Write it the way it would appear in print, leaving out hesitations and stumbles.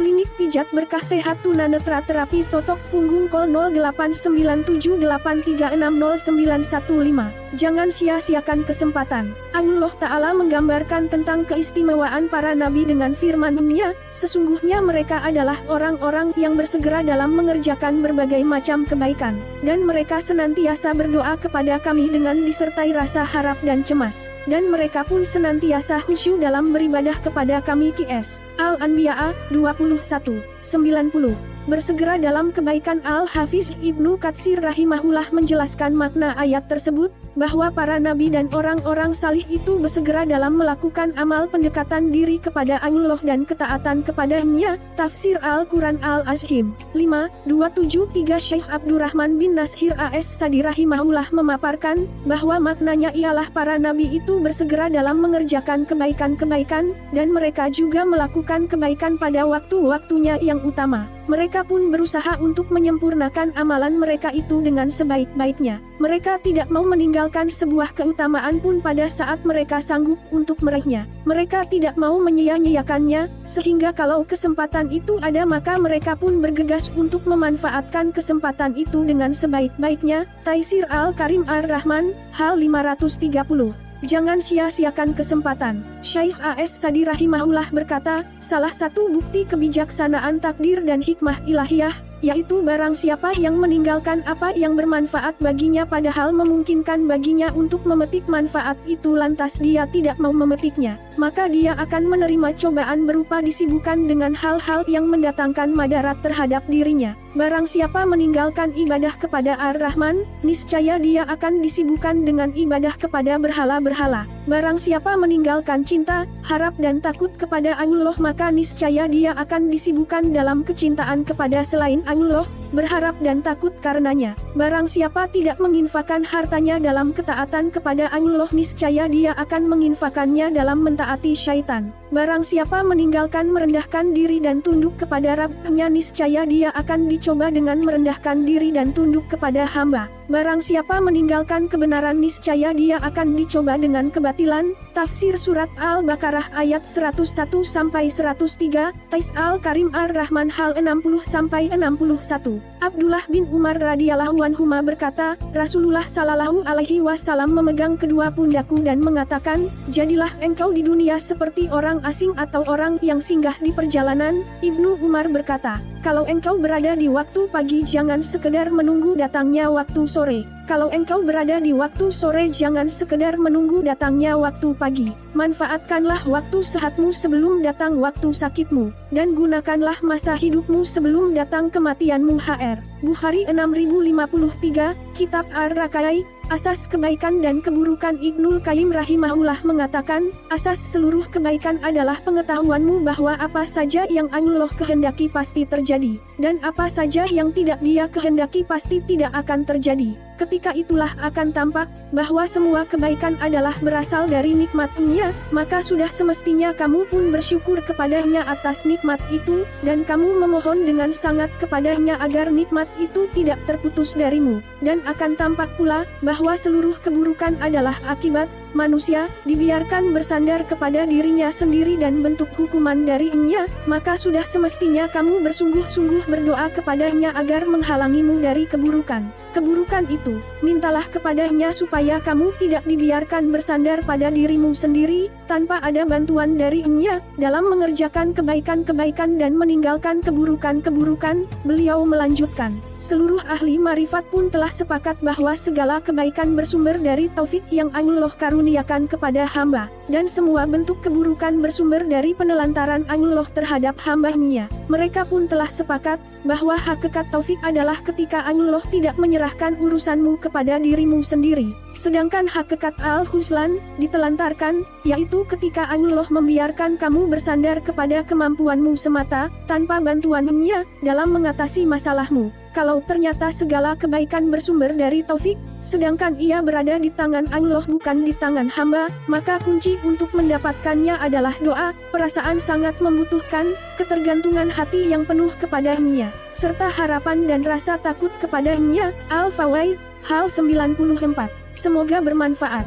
Klinik Pijat Berkah Sehat Tunanetra Terapi Totok Punggung 089783600915. Jangan sia-siakan kesempatan. Allah Ta'ala menggambarkan tentang keistimewaan para nabi dengan firman-Nya, sesungguhnya mereka adalah orang-orang yang bersegera dalam mengerjakan berbagai macam kebaikan, dan mereka senantiasa berdoa kepada Kami dengan disertai rasa harap dan cemas, dan mereka pun senantiasa khusyuk dalam beribadah kepada Kami. QS Al-Anbiya 21:90. Bersegera dalam kebaikan. Al-Hafiz Ibnu Katsir rahimahullah menjelaskan makna ayat tersebut, bahwa para nabi dan orang-orang salih itu bersegera dalam melakukan amal pendekatan diri kepada Allah dan ketaatan kepada-Nya. Tafsir Al-Quran Al-Azhim 5:273. Syekh Abdurrahman bin Nashir AS Sadi rahimahullah memaparkan, bahwa maknanya ialah para nabi itu bersegera dalam mengerjakan kebaikan-kebaikan, dan mereka juga melakukan kebaikan pada waktu-waktunya yang utama. Mereka pun berusaha untuk menyempurnakan amalan mereka itu dengan sebaik-baiknya. Mereka tidak mau meninggalkan sebuah keutamaan pun pada saat mereka sanggup untuk meraihnya. Mereka tidak mau menyia-nyiakannya, sehingga kalau kesempatan itu ada maka mereka pun bergegas untuk memanfaatkan kesempatan itu dengan sebaik-baiknya. Taisir Al-Karim Ar-Rahman, Hal 530. Jangan sia-siakan kesempatan. Syekh AS Sadi rahimahullah berkata, salah satu bukti kebijaksanaan takdir dan hikmah ilahiyah, yaitu barang siapa yang meninggalkan apa yang bermanfaat baginya padahal memungkinkan baginya untuk memetik manfaat itu lantas dia tidak mau memetiknya, maka dia akan menerima cobaan berupa disibukkan dengan hal-hal yang mendatangkan madarat terhadap dirinya. Barang siapa meninggalkan ibadah kepada Ar-Rahman, niscaya dia akan disibukkan dengan ibadah kepada berhala-berhala. Barang siapa meninggalkan cinta, harap dan takut kepada Allah maka niscaya dia akan disibukkan dalam kecintaan kepada selain Allah, berharap dan takut karenanya. Barang siapa tidak menginfakkan hartanya dalam ketaatan kepada Allah niscaya dia akan menginfakannya dalam mentaati syaitan. Barang siapa meninggalkan merendahkan diri dan tunduk kepada Rabb-Nya niscaya dia akan dicoba dengan merendahkan diri dan tunduk kepada hamba. Barang siapa meninggalkan kebenaran niscaya dia akan dicoba dengan kebatilan. Tafsir Surat Al-Baqarah ayat 101-103, Tais Al-Karim Ar-Rahman Hal 60-61. Abdullah bin Umar radhiyallahu anhuma berkata, Rasulullah sallallahu alaihi wasallam memegang kedua pundakku dan mengatakan, jadilah engkau di dunia seperti orang asing atau orang yang singgah di perjalanan. Ibnu Umar berkata, kalau engkau berada di waktu pagi jangan sekedar menunggu datangnya waktu sore. Kalau engkau berada di waktu sore jangan sekedar menunggu datangnya waktu pagi. Manfaatkanlah waktu sehatmu sebelum datang waktu sakitmu, dan gunakanlah masa hidupmu sebelum datang kematianmu. HR Bukhari 6053, Kitab Ar-Rakai, Asas Kebaikan dan Keburukan. Ibnul Qayyim rahimahullah mengatakan, asas seluruh kebaikan adalah pengetahuanmu bahwa apa saja yang Allah kehendaki pasti terjadi, dan apa saja yang tidak Dia kehendaki pasti tidak akan terjadi. Ketika itulah akan tampak bahwa semua kebaikan adalah berasal dari nikmat-Nya, maka sudah semestinya kamu pun bersyukur kepada-Nya atas nikmat itu, dan kamu memohon dengan sangat kepada-Nya agar nikmat itu tidak terputus darimu. Dan akan tampak pula bahwa seluruh keburukan adalah akibat manusia dibiarkan bersandar kepada dirinya sendiri dan bentuk hukuman dari-Nya, maka sudah semestinya kamu bersungguh-sungguh berdoa kepada-Nya agar menghalangimu dari keburukan. Keburukan itu, mintalah kepada-Nya supaya kamu tidak dibiarkan bersandar pada dirimu sendiri, tanpa ada bantuan dari-Nya, dalam mengerjakan kebaikan-kebaikan dan meninggalkan keburukan-keburukan. Beliau melanjutkan, seluruh ahli marifat pun telah sepakat bahwa segala kebaikan bersumber dari taufik yang Allah karuniakan kepada hamba, dan semua bentuk keburukan bersumber dari penelantaran Allah terhadap hamba-Nya. Mereka pun telah sepakat bahwa hakikat taufik adalah ketika Allah tidak menyerahkan urusanmu kepada dirimu sendiri, sedangkan hakikat al-huslan ditelantarkan, yaitu ketika Allah membiarkan kamu bersandar kepada kemampuanmu semata, tanpa bantuan-Nya dalam mengatasi masalahmu. Kalau ternyata segala kebaikan bersumber dari taufik, sedangkan ia berada di tangan Allah bukan di tangan hamba, maka kunci untuk mendapatkannya adalah doa, perasaan sangat membutuhkan, ketergantungan hati yang penuh kepada-Nya, serta harapan dan rasa takut kepada-Nya. Al-Fawaid, Hal 94. Semoga bermanfaat.